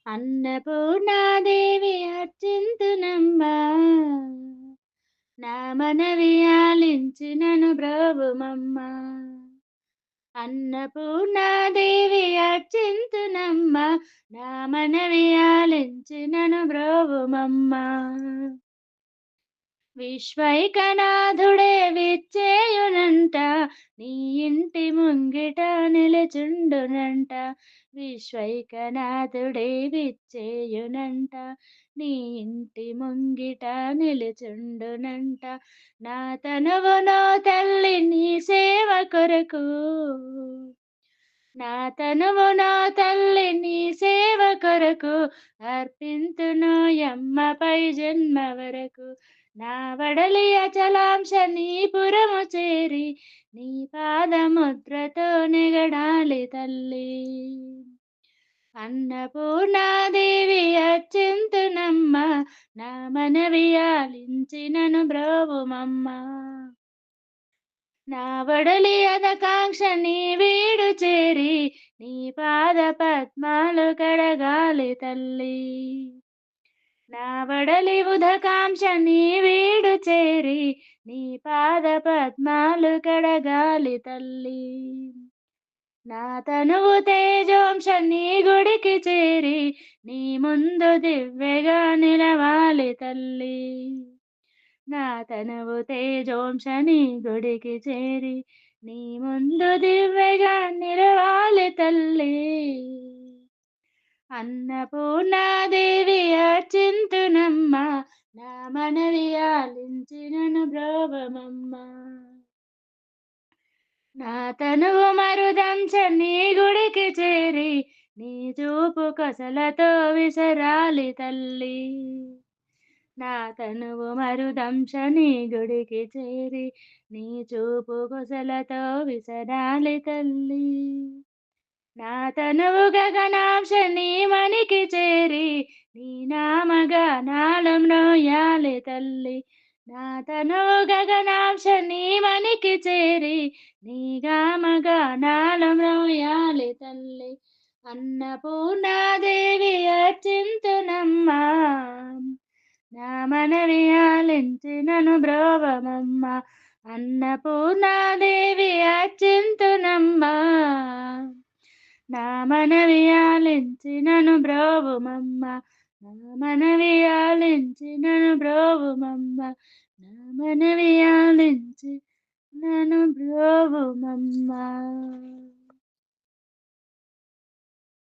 అన్నపూర్ణాదేవి అర్చింతునమ్మా, నా మనవి ఆలించి నన్ను బ్రోవుమమ్మా. అన్నపూర్ణాదేవి అర్చింతునమ్మా, నా మనవి ఆలించి నన్ను బ్రోవుమమ్మా. విశ్వైకనాథుడే విచ్చేయునంట, నీ ఇంటి ముంగిట నిలుచుండునంట. విశ్వైకనాథుడే విచ్చేయునంట, నీ ఇంటి ముంగిట నిలుచుండునంట. నా తనువు నో తల్లి నీ సేవ కొరకు, నా తనువు నా తల్లి నీ సేవ కొరకు, అర్పింతును యమ్మపై జన్మ వరకు. నా వడలి అచలాంశ నీ పురము చేరి, నీ పాదముద్రతో నెగడాలి తల్లి. అన్నపూర్ణాదేవి అర్చింతునమ్మ, నా మనవి ఆలించి నన్ను బ్రోవుమమ్మ. నా వడలి అదకాంక్ష నీ వీడు చేరి, నీ పాద పద్మాలు కడగాలి తల్లి. నా వడలి ఉదకాంక్ష నీ వీడు చేరి, నీ పాద పద్మాలు కడగాలి తల్లి. నా తనువు తేజోంశ నీ గుడికి చేరి, నీ ముందు దివ్యగా నిలవాలి తల్లి. నా తనువు తేజోంశ నీ గుడికి చేరి, నీ ముందు దివ్యగా నిలవాలి తల్లి. అన్నపూర్ణాదేవి అర్చింతునమ్మ, నా మనవి ఆలించి నన్ను బ్రోవమమ్మ. నా తనువు మరుదంచ నీ గుడికి చేరి, నీ చూపు కొసలతో విసరాలి తల్లి. నా తనువు మరుదంశ నీ గుడికి చేరి, నీ చూపు కొసలతో విసరాలి తల్లి. నా తనువు గగనాంశ నీ మనికి చేరి, నీ నామగానాలు మ్రోయాలి తల్లి. నా తనువు గగనాంశ నీ మనికి చేరి, నీ గామగానాలు మ్రోయాలి తల్లి. అన్నపూర్ణాదేవి అర్చింతునమ్మా, నా మనవి ఆలించి నన్ను బ్రోవమమ్మ. అన్నపూర్ణాదేవి అర్చింతునమ్మా, నా మనవి ఆలించి నన్ను బ్రోవుమమ్మ. నా మనవి ఆలించి నన్ను బ్రోవుమమ్మ. నా మనవి ఆలించి నన్ను బ్రోవుమమ్మ.